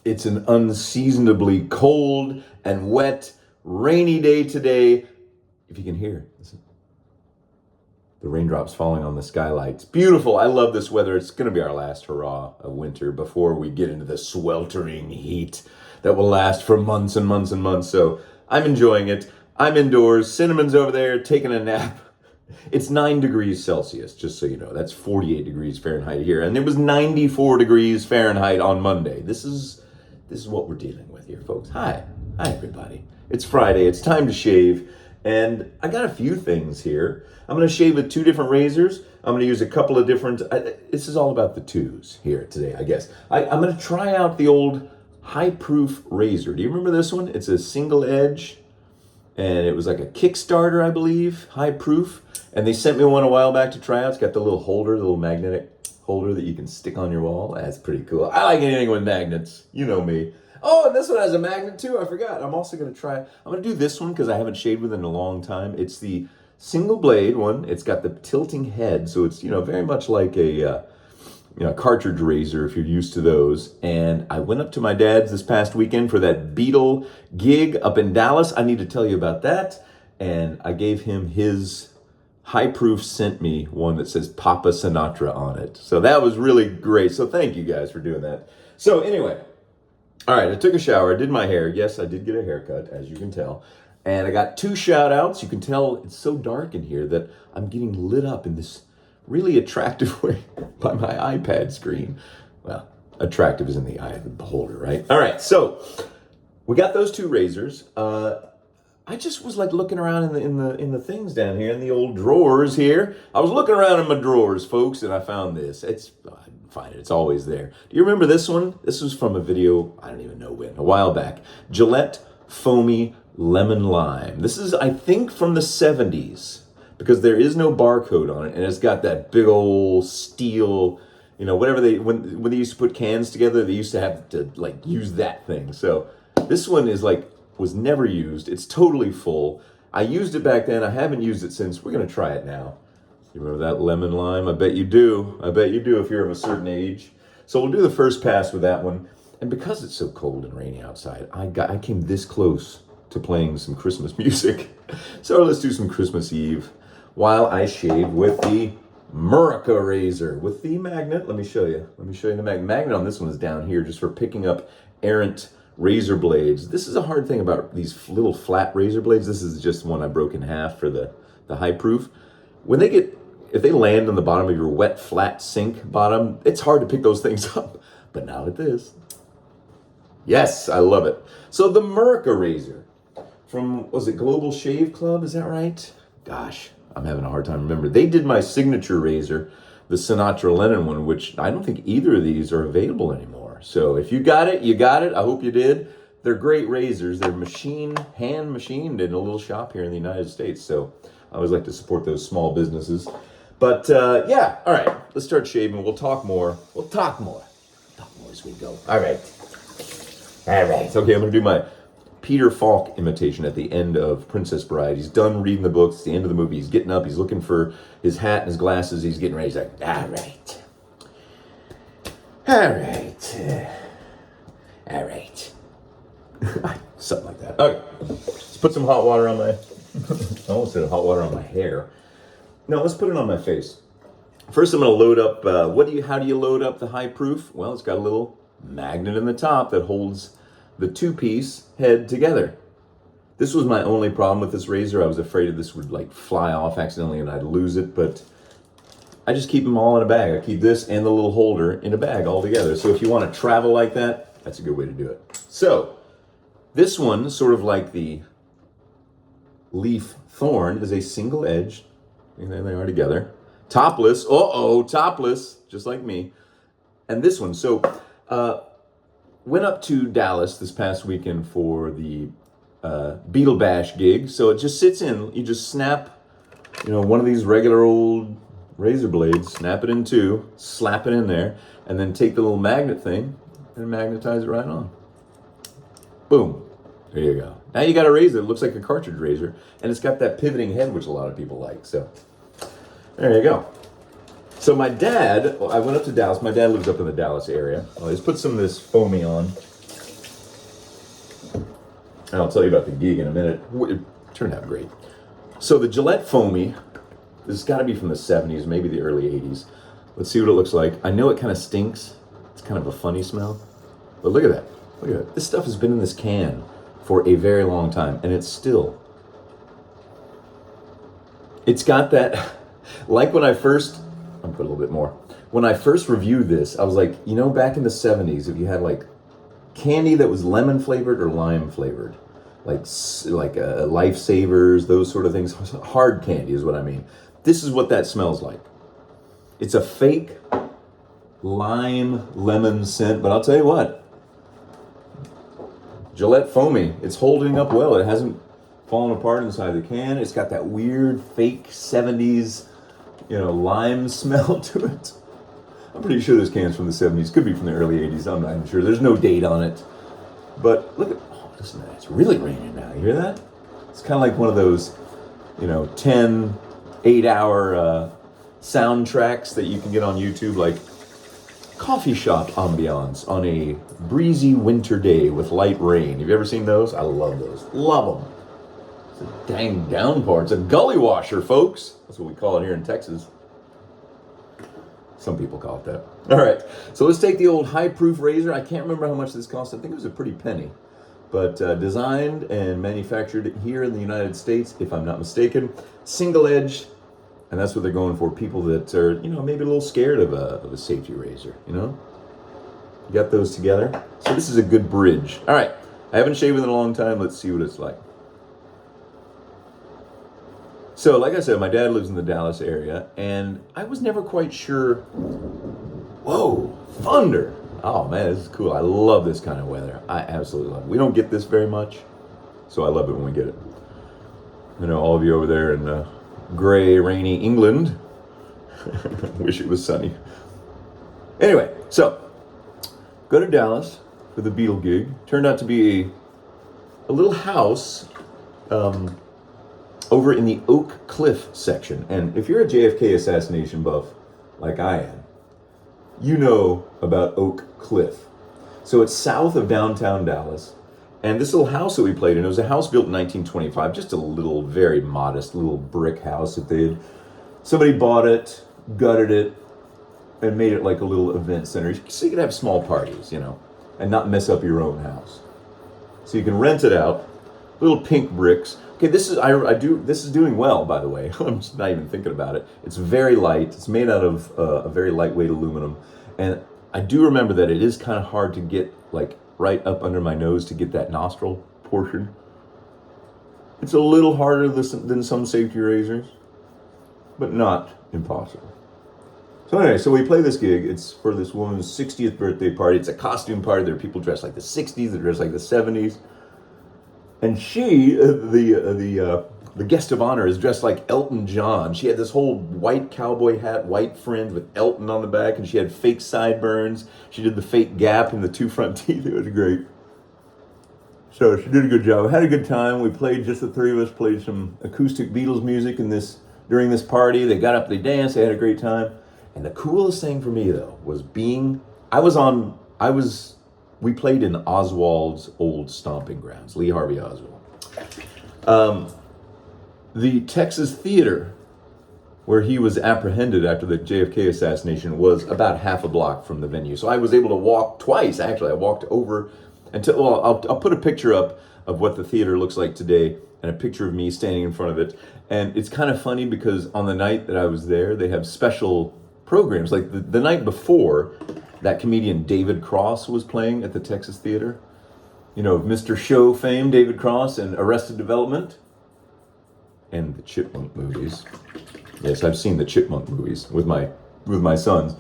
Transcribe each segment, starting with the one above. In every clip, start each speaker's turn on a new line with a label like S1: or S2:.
S1: It's an unseasonably cold and wet, rainy day today. If you can hear, listen. The raindrops falling on the skylights. Beautiful. I love this weather. It's going to be our last hurrah of winter before we get into the sweltering heat that will last for months and months and months. So I'm enjoying it. I'm indoors. Cinnamon's over there taking a nap. It's 9 degrees Celsius, just so you know. That's 48 degrees Fahrenheit here. And it was 94 degrees Fahrenheit on Monday. This is what we're dealing with here, folks. Hi, everybody. It's Friday. It's time to shave. And I got a few things here. I'm going to shave with 2 different razors. I'm going to use a couple of different... this is all about the 2s here today, I guess. I'm going to try out the old high-proof razor. Do you remember this one? It's a single edge, and it was like a Kickstarter, I believe, high-proof. And they sent me one a while back to try out. It's got the little holder, the little magnetic holder that you can stick on your wall. That's pretty cool. I like anything with magnets. You know me. Oh, and this one has a magnet too. I forgot. I'm also going to try... I'm going to do this one because I haven't shaved with it in a long time. It's the single blade one. It's got the tilting head. So it's, very much like a cartridge razor if you're used to those. And I went up to my dad's this past weekend for that Beetle gig up in Dallas. I need to tell you about that. And I gave him his... High Proof sent me one that says Papa Sinatra on it. So that was really great. So thank you guys for doing that. So anyway, all right, I took a shower, I did my hair. Yes, I did get a haircut, as you can tell. And I got 2 shout outs. You can tell it's so dark in here that I'm getting lit up in this really attractive way by my iPad screen. Well, attractive is in the eye of the beholder, right? All right, so we got those 2 razors. I just was like looking around in the things down here in the old drawers here. I was looking around in my drawers, folks, and I found this. I didn't find it. It's always there. Do you remember this one? This was from a video, I don't even know when, a while back. Gillette Foamy Lemon Lime. This is, I think, from the 70s because there is no barcode on it, and it's got that big old steel, whatever when they used to put cans together, they used to have to use that thing. So this one is was never used. It's totally full. I used it back then. I haven't used it since. We're going to try it now. You remember that lemon lime? I bet you do. I bet you do if you're of a certain age. So we'll do the first pass with that one. And because it's so cold and rainy outside, I came this close to playing some Christmas music. So let's do some Christmas Eve while I shave with the Murica razor with the magnet. Let me show you. The magnet. Magnet on this one is down here just for picking up errant razor blades. This is a hard thing about these little flat razor blades. This is just one I broke in half for the high proof. If they land on the bottom of your wet, flat sink bottom, it's hard to pick those things up. But now with this, yes, I love it. So the Murica razor from, was it Global Shave Club? Is that right? Gosh, I'm having a hard time remembering. They did my signature razor, the Sinatra Lennon one, which I don't think either of these are available anymore. So if you got it, you got it. I hope you did. They're great razors. They're hand machined in a little shop here in the United States. So I always like to support those small businesses. But yeah, all right, let's start shaving. We'll talk more. We'll talk more as we go. All right. Okay, I'm going to do my Peter Falk imitation at the end of Princess Bride. He's done reading the books. It's the end of the movie. He's getting up. He's looking for his hat and his glasses. He's getting ready. He's like, all right. Something like that. Okay. Let's put some hot water on my... I almost said hot water on my hair. No, let's put it on my face. First, I'm going to load up... how do you load up the high proof? Well, it's got a little magnet in the top that holds the 2-piece head together. This was my only problem with this razor. I was afraid this would fly off accidentally and I'd lose it, but I just keep them all in a bag. I keep this and the little holder in a bag all together. So if you want to travel like that, that's a good way to do it. So this one, sort of like the Leaf Thorn, is a single edge. And there they are together. Topless. Topless, just like me. And this one. So went up to Dallas this past weekend for the Beetle Bash gig. So it just sits in. You just snap, one of these regular old razor blades, snap it in 2, slap it in there, and then take the little magnet thing and magnetize it right on. Boom. There you go. Now you got a razor that looks like a cartridge razor, and it's got that pivoting head, which a lot of people like. So there you go. So my dad, I went up to Dallas. My dad lives up in the Dallas area. Let's put some of this foamy on. And I'll tell you about the gig in a minute. It turned out great. So the Gillette Foamy, this has got to be from the 70s, maybe the early 80s. Let's see what it looks like. I know it kind of stinks. It's kind of a funny smell. But look at that. Look at that. This stuff has been in this can for a very long time, and it's still... It's got that... Like when I first... I'll put a little bit more. When I first reviewed this, I was like, you know, back in the 70s, if you had like candy that was lemon flavored or lime flavored, like Lifesavers, those sort of things, hard candy is what I mean. This is what that smells like. It's a fake lime lemon scent, but I'll tell you what, Gillette Foamy, it's holding up well. It hasn't fallen apart inside the can. It's got that weird fake 70s, you know, lime smell to it. I'm pretty sure this can's from the 70s. Could be from the early 80s. I'm not even sure. There's no date on it. But look at, oh, listen to that. It's really raining now. You hear that? It's kind of like one of those, you know, 10, 8-hour soundtracks that you can get on YouTube, like coffee shop ambiance on a breezy winter day with light rain. Have you ever seen those? I love those. Love them. It's a dang downpour. It's a gully washer, folks. That's what we call it here in Texas. Some people call it that. All right, so let's take the old high-proof razor. I can't remember how much this cost. I think it was a pretty penny. But designed and manufactured here in the United States, if I'm not mistaken. Single-edged, and that's what they're going for. People that are, you know, maybe a little scared of a safety razor, you know? You got those together. So this is a good bridge. All right, I haven't shaved in a long time. Let's see what it's like. So, like I said, my dad lives in the Dallas area, and I was never quite sure. Whoa, thunder! Oh man, this is cool. I love this kind of weather. I absolutely love it. We don't get this very much, so I love it when we get it. You know, all of you over there in gray, rainy England, wish it was sunny. Anyway, so go to Dallas for the Beatle gig. Turned out to be a little house. Over in the Oak Cliff section. And if you're a JFK assassination buff like I am, you know about Oak Cliff. So it's south of downtown Dallas. And this little house that we played in, it was a house built in 1925, just a little, very modest little brick house that somebody bought it, gutted it, and made it like a little event center. So you could have small parties, you know, and not mess up your own house. So you can rent it out, little pink bricks. Okay, this is doing well, by the way. I'm just not even thinking about it. It's very light. It's made out of a very lightweight aluminum, and I do remember that it is kind of hard to get like right up under my nose to get that nostril portion. It's a little harder than some safety razors, but not impossible. So anyway, so we play this gig. It's for this woman's 60th birthday party. It's a costume party. There are people dressed like the 60s, they're dressed like the 70s. And she, the guest of honor, is dressed like Elton John. She had this whole white cowboy hat, white fringe with Elton on the back, and she had fake sideburns. She did the fake gap in the two front teeth. It was great. So she did a good job. Had a good time. We played, just the three of us, played some acoustic Beatles music during this party. They got up, they danced, they had a great time. And the coolest thing for me, though, was we played in Oswald's old stomping grounds, Lee Harvey Oswald. The Texas Theater, where he was apprehended after the JFK assassination, was about half a block from the venue. So I was able to walk twice, actually. I walked over I'll put a picture up of what the theater looks like today and a picture of me standing in front of it. And it's kind of funny because on the night that I was there, they have special programs. Like the night before, that comedian David Cross was playing at the Texas Theater. You know, Mr. Show fame, David Cross, and Arrested Development, and the Chipmunk movies. Yes, I've seen the Chipmunk movies with my sons.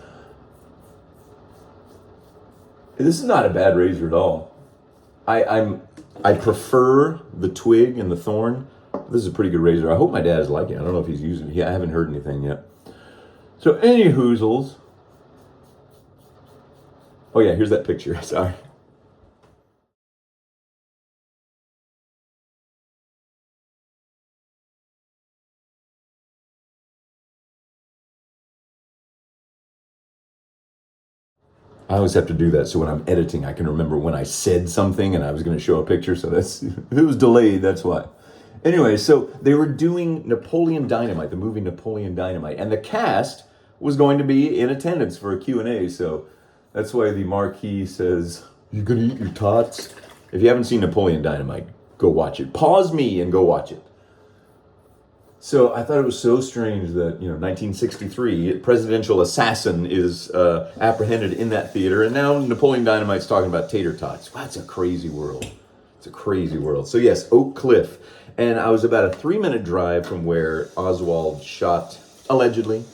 S1: This is not a bad razor at all. I prefer the twig and the thorn. This is a pretty good razor. I hope my dad is liking it. I don't know if he's using it. I haven't heard anything yet. So any hoozles. Oh yeah, here's that picture. Sorry. I always have to do that so when I'm editing, I can remember when I said something and I was going to show a picture. So that's, if it was delayed, that's why. Anyway, so they were doing Napoleon Dynamite, the movie Napoleon Dynamite, and the cast was going to be in attendance for a Q&A. So that's why the marquee says, "You're going to eat your tots?" If you haven't seen Napoleon Dynamite, go watch it. Pause me and go watch it. So I thought it was so strange that, 1963, presidential assassin is apprehended in that theater, and now Napoleon Dynamite's talking about tater tots. Wow, it's a crazy world. It's a crazy world. So yes, Oak Cliff. And I was about a 3-minute drive from where Oswald shot, allegedly.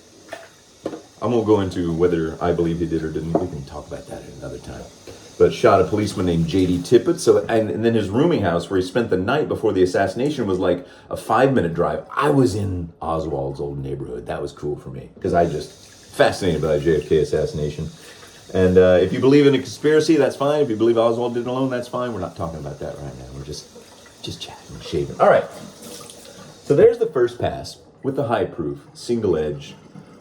S1: I won't go into whether I believe he did or didn't. We can talk about that at another time. But shot a policeman named J.D. Tippett. And then his rooming house where he spent the night before the assassination was like a 5-minute drive. I was in Oswald's old neighborhood. That was cool for me because I just fascinated by the JFK assassination. And if you believe in a conspiracy, that's fine. If you believe Oswald did it alone, that's fine. We're not talking about that right now. We're just chatting and shaving. All right. So there's the first pass with the high proof single edge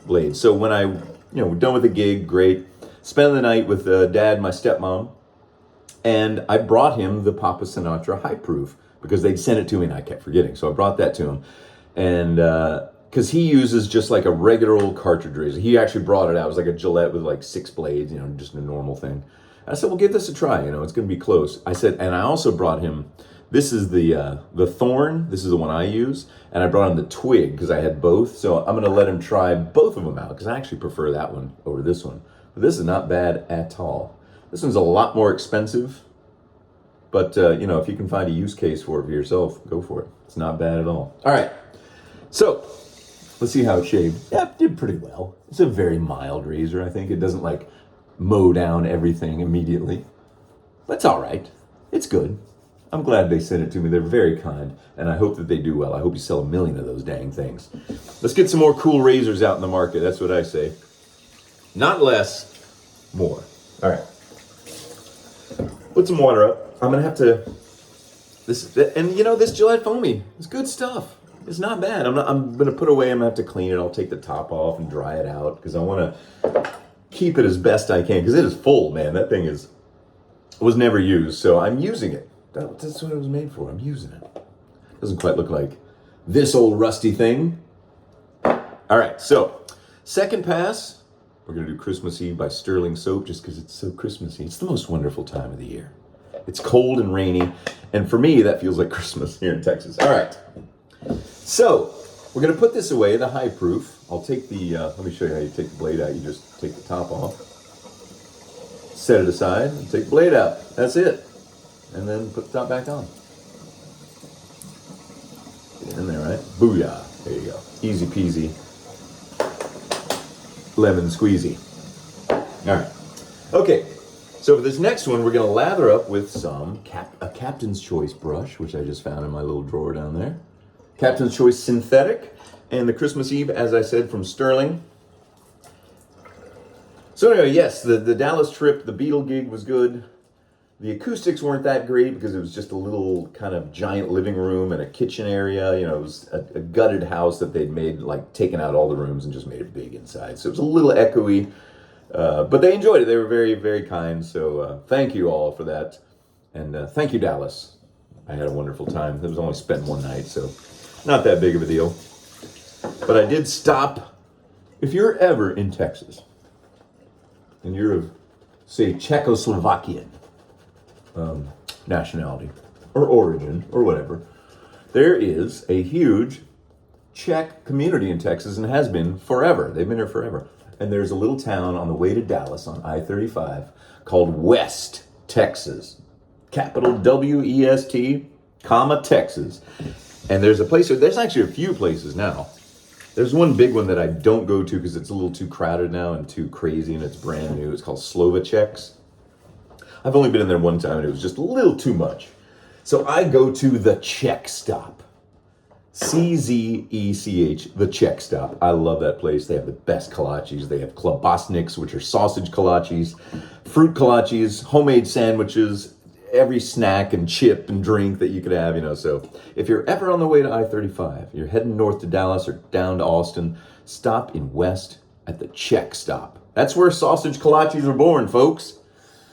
S1: blade. So when I, we're done with the gig, great. Spent the night with Dad, my stepmom, and I brought him the Papa Sinatra high proof because they'd sent it to me and I kept forgetting. So I brought that to him, and because he uses just like a regular old cartridge razor. He actually brought it out. It was like a Gillette with like 6 blades, just a normal thing. And I said, well, give this a try. It's going to be close. I said, and I also brought him. This is the Thorn. This is the one I use, and I brought him the Twig because I had both. So I'm going to let him try both of them out because I actually prefer that one over this one. But this is not bad at all. This one's a lot more expensive, but if you can find a use case for it for yourself, go for it. It's not bad at all. All right, so let's see how it shaved. Yeah, it did pretty well. It's a very mild razor. I think it doesn't like mow down everything immediately. That's all right. It's good. I'm glad they sent it to me. They're very kind, and I hope that they do well. I hope you sell 1 million of those dang things. Let's get some more cool razors out in the market. That's what I say. Not less, more. All right. Put some water up. I'm going to have to... this Gillette Foamy is good stuff. It's not bad. I'm going to put away. I'm going to have to clean it. I'll take the top off and dry it out because I want to keep it as best I can because it is full, man. That thing was never used, so I'm using it. That's what it was made for. I'm using it. Doesn't quite look like this old rusty thing. All right, so second pass, we're going to do Christmas Eve by Sterling Soap just because it's so Christmassy. It's the most wonderful time of the year. It's cold and rainy, and for me, that feels like Christmas here in Texas. All right, so we're going to put this away, the high proof. I'll take the, let me show you how you take the blade out. You just take the top off, set it aside, and take the blade out. That's it. And then put the top back on. Get it in there, right? Booyah. There you go. Easy peasy. Lemon squeezy. All right. Okay. So for this next one, we're going to lather up with some a Captain's Choice brush, which I just found in my little drawer down there. Captain's Choice Synthetic. And the Christmas Eve, as I said, from Sterling. So anyway, yes, the Dallas trip, the Beatle gig was good. The acoustics weren't that great because it was just a little kind of giant living room and a kitchen area. It was a gutted house that they'd made, like taken out all the rooms and just made it big inside. So it was a little echoey, but they enjoyed it. They were very, very kind. So thank you all for that. And thank you, Dallas. I had a wonderful time. It was only spent one night, so not that big of a deal. But I did stop. If you're ever in Texas and you're of, say, Czechoslovakian nationality or origin or whatever, there is a huge Czech community in Texas and has been forever. They've been here forever. And there's a little town on the way to Dallas on I-35 called West Texas. Capital W-E-S-T, comma, Texas. And there's a place, there's actually a few places now. There's one big one that I don't go to because it's a little too crowded now and too crazy and it's brand new. It's called Slovacek's. I've only been in there one time and it was just a little too much. So I go to the Czech Stop. C-Z-E-C-H, the Czech Stop. I love that place. They have the best kolaches. They have klobasniks, which are sausage kolaches, fruit kolaches, homemade sandwiches, every snack and chip and drink that you could have, So if you're ever on the way to I-35, you're heading north to Dallas or down to Austin, stop in West at the Czech Stop. That's where sausage kolaches are born, folks.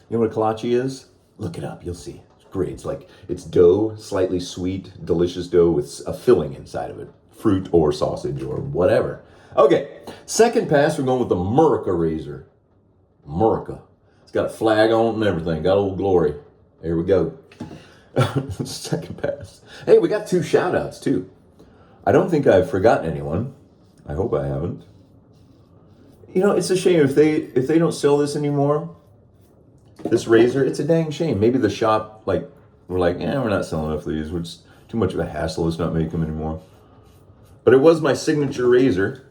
S1: You know what a kolache is? Look it up, you'll see. It's great. It's dough, slightly sweet, delicious dough with a filling inside of it. Fruit or sausage or whatever. Okay, second pass, we're going with the Murica razor. Murica. It's got a flag on it and everything. Got Old Glory. There we go. Second pass. Hey, we got 2 shout outs too. I don't think I've forgotten anyone. I hope I haven't. You know, it's a shame if they don't sell this anymore. This razor, it's a dang shame. Maybe the shop, we're not selling enough of these. It's too much of a hassle. Let's not make them anymore. But it was my signature razor.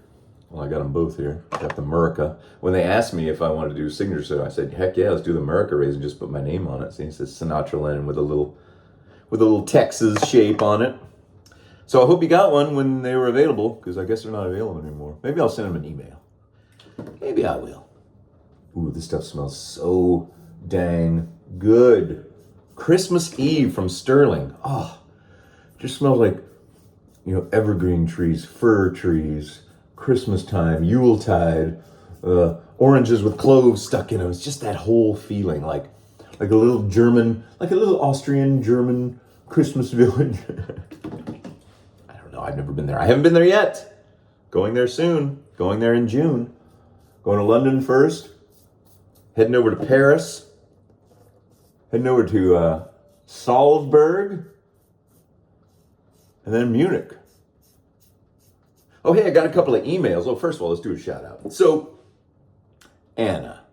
S1: Well, I got them both here. I got the Murica. When they asked me if I wanted to do a signature, I said, heck yeah, let's do the Murica razor. Just put my name on it. See, it says Sinatra Lennon with a little Texas shape on it. So I hope you got one when they were available, because I guess they're not available anymore. Maybe I'll send them an email. Maybe I will. Ooh, this stuff smells so dang good. Christmas Eve from Sterling. Oh, just smells like, evergreen trees, fir trees, Christmas time, Yuletide, oranges with cloves stuck in them. It's just that whole feeling, like a little Austrian German Christmas village. I don't know. I've never been there. I haven't been there yet. Going there soon. Going there in June. Going to London first. Heading over to Paris. Heading over to Salzburg. And then Munich. Oh, hey, I got a couple of emails. Oh, first of all, let's do a shout out. So, Anna,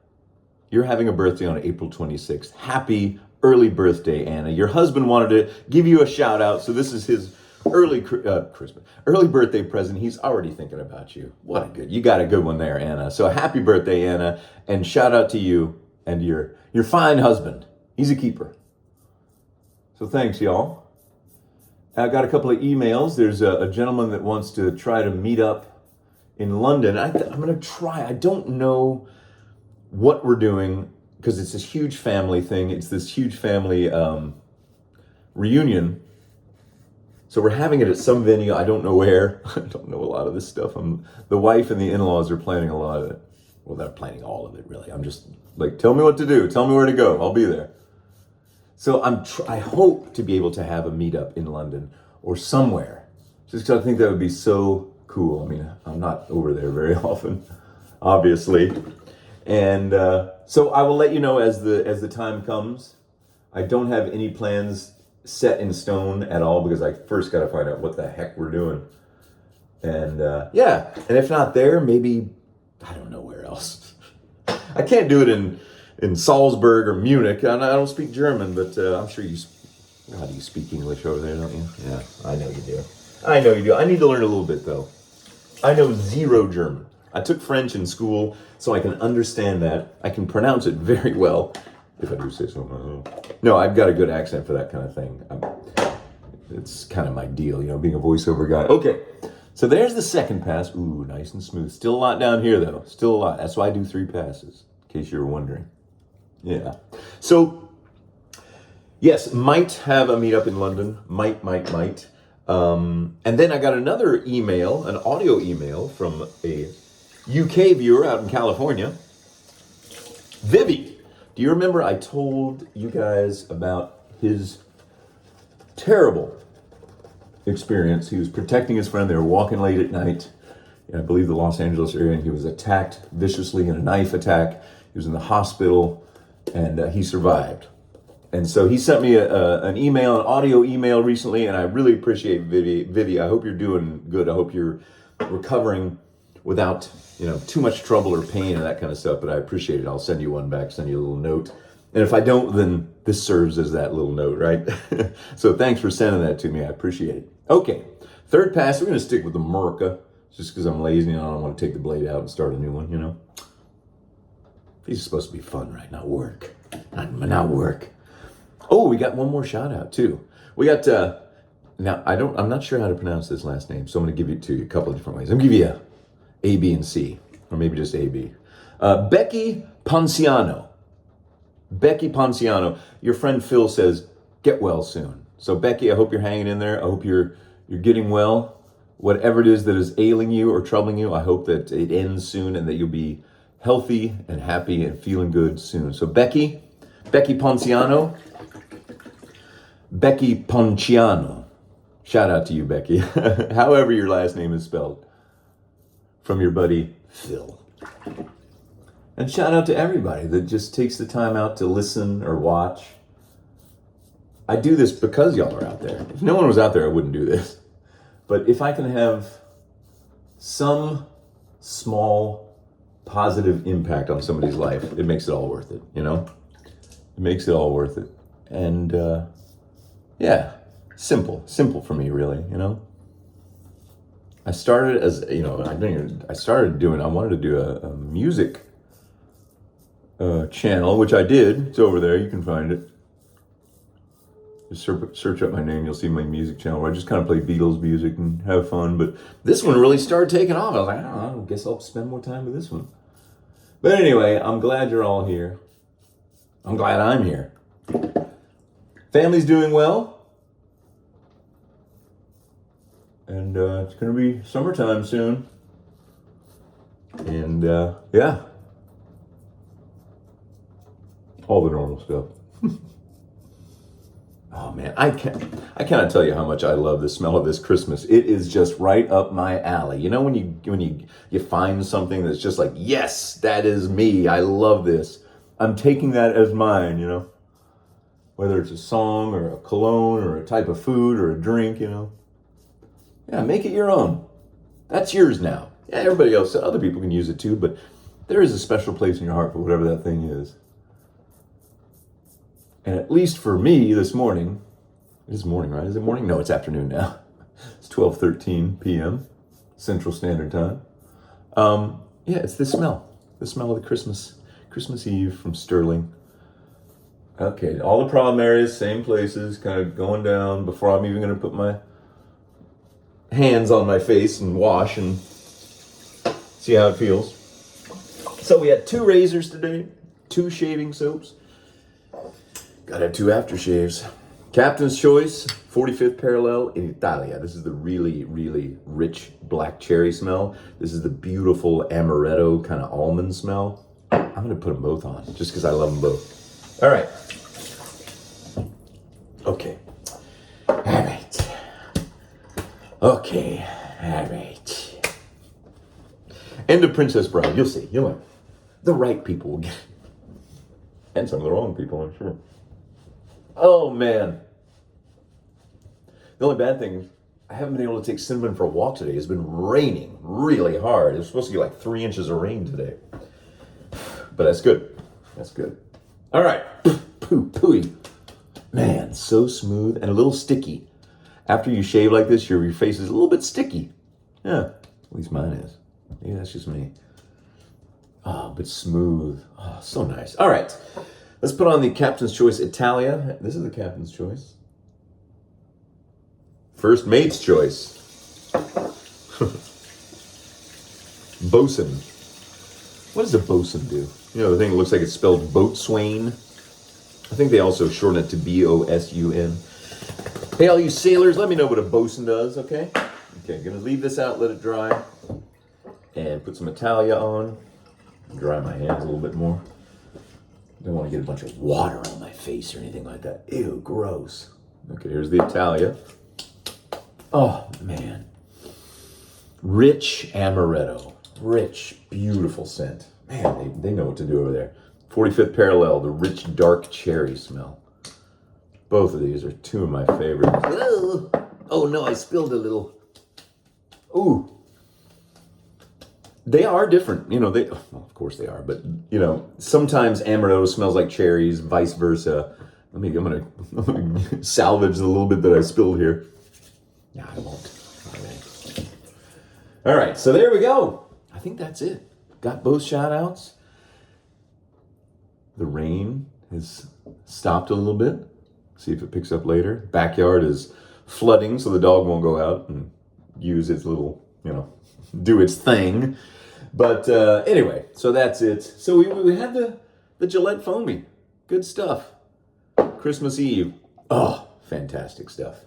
S1: you're having a birthday on April 26th. Happy early birthday, Anna. Your husband wanted to give you a shout out, so this is his early birthday present. He's already thinking about you. You got a good one there, Anna. So happy birthday, Anna, and shout out to you and your fine husband. He's a keeper. So thanks, y'all. I got a couple of emails. There's a gentleman that wants to try to meet up in London. I'm going to try. I don't know what we're doing because it's this huge family thing. It's this huge family reunion. So we're having it at some venue. I don't know where. I don't know a lot of this stuff. The wife and the in-laws are planning a lot of it. Well, they're planning all of it, really. I'm just tell me what to do. Tell me where to go. I'll be there. So I hope to be able to have a meetup in London or somewhere, just because I think that would be so cool. I mean, I'm not over there very often, obviously, and so I will let you know as the time comes. I don't have any plans set in stone at all because I first got to find out what the heck we're doing, and and if not there, maybe I don't know where else. I can't do it in Salzburg or Munich. I don't speak German, but I'm sure you speak English over there, don't you? Yeah, I know you do. I need to learn a little bit, though. I know zero German. I took French in school, so I can understand that. I can pronounce it very well, if I do say so myself. No, I've got a good accent for that kind of thing. It's kind of my deal, being a voiceover guy. Okay, so there's the second pass. Ooh, nice and smooth. Still a lot down here, though. Still a lot. That's why I do 3 passes, in case you were wondering. Yeah. So, yes, might have a meetup in London. Might. And then I got another email, an audio email from a UK viewer out in California. Vivi, do you remember I told you guys about his terrible experience? He was protecting his friend. They were walking late at night in, I believe, the Los Angeles area, and he was attacked viciously in a knife attack. He was in the hospital. And he survived. And so he sent me an email, an audio email recently, and I really appreciate Vivi. I hope you're doing good. I hope you're recovering without, too much trouble or pain and that kind of stuff. But I appreciate it. I'll send you one back, send you a little note. And if I don't, then this serves as that little note, right? So thanks for sending that to me. I appreciate it. Okay, third pass. We're going to stick with the Murica, just because I'm lazy and I don't want to take the blade out and start a new one, These are supposed to be fun, right? Not work. Not work. Oh, we got one more shout out too. We got now I'm not sure how to pronounce this last name, so I'm gonna give it to you a couple of different ways. I'm gonna give you A, B, and C, or maybe just A, B. Becky Ponciano. Becky Ponciano. Your friend Phil says, get well soon. So Becky, I hope you're hanging in there. I hope you're getting well. Whatever it is that is ailing you or troubling you, I hope that it ends soon and that you'll be healthy and happy and feeling good soon. So Becky Ponciano, shout out to you, Becky, however your last name is spelled, from your buddy Phil. And shout out to everybody that just takes the time out to listen or watch. I do this because y'all are out there. If no one was out there, I wouldn't do this. But if I can have some small positive impact on somebody's life, it makes it all worth it, you know? It makes it all worth it. And yeah, simple for me, really, you know? I started as, you know, I wanted to do a music channel, which I did. It's over there, you can find it. Just search up my name, you'll see my music channel where I just kind of play Beatles music and have fun. But this one really started taking off. I was like, I don't know, I guess I'll spend more time with this one. But anyway, I'm glad you're all here. I'm glad I'm here. Family's doing well. And it's going to be summertime soon. And yeah. All the normal stuff. Oh man, I cannot tell you how much I love the smell of this Christmas. It is just right up my alley. You know when you find something that's just like, yes, that is me. I love this. I'm taking that as mine, you know. Whether it's a song or a cologne or a type of food or a drink, you know. Yeah, make it your own. That's yours now. Yeah, everybody else, other people can use it too, but there is a special place in your heart for whatever that thing is. And at least for me this morning, it is morning, right? Is it morning? No, it's afternoon now. It's 12:13 p.m. Central Standard Time. Yeah, it's the smell of the Christmas Eve from Sterling. Okay, all the problem areas, same places, kind of going down before I'm even going to put my hands on my face and wash and see how it feels. So we had 2 razors today, 2 shaving soaps. Gotta have 2 aftershaves. Captain's Choice, 45th Parallel in Italia. This is the really, really rich black cherry smell. This is the beautiful amaretto kind of almond smell. I'm gonna put them both on just because I love them both. All right. Okay. All right. Okay. All right. End of Princess Bride. You'll see. You'll learn. The right people will get it. And some of the wrong people, I'm sure. Oh, man. The only bad thing is I haven't been able to take Cinnamon for a walk today. It's been raining really hard. It was supposed to get like 3 inches of rain today. But that's good. That's good. All right. Pooey. Man, so smooth and a little sticky. After you shave like this, your face is a little bit sticky. Yeah, at least mine is. Maybe that's just me. Oh, but smooth. Oh, so nice. All right. Let's put on the Captain's Choice Italia. This is the Captain's Choice. First Mate's Choice. Bosun. What does a bosun do? You know, the thing that looks like it's spelled boatswain. I think they also shorten it to B-O-S-U-N. Hey, all you sailors, let me know what a bosun does, okay? Okay, gonna leave this out, let it dry. And put some Italia on. Dry my hands a little bit more. Don't want to get a bunch of water on my face or anything like that. Ew, gross. Okay, here's the Italia. Oh, man. Rich amaretto. Rich, beautiful scent. Man, they know what to do over there. 45th Parallel, the rich, dark cherry smell. Both of these are 2 of my favorites. Oh, no, I spilled a little. Ooh. They are different, you know, well, of course they are, but, you know, sometimes amaretto smells like cherries, vice versa. I'm gonna salvage the little bit that I spilled here. No, I won't. All right, so there we go. I think that's it. Got both shout outs. The rain has stopped a little bit. See if it picks up later. Backyard is flooding, so the dog won't go out and use its little, you know, do its thing. But anyway, so that's it. So we had the Gillette Foamy. Good stuff. Christmas Eve. Oh, fantastic stuff.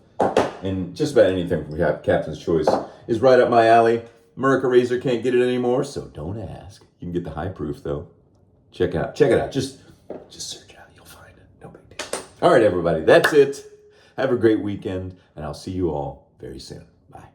S1: And just about anything from Captain's Choice is right up my alley. America Razor can't get it anymore, so don't ask. You can get the high proof though. Check it out. Just search out. You'll find it. No big deal. All right, everybody. That's it. Have a great weekend, and I'll see you all very soon. Bye.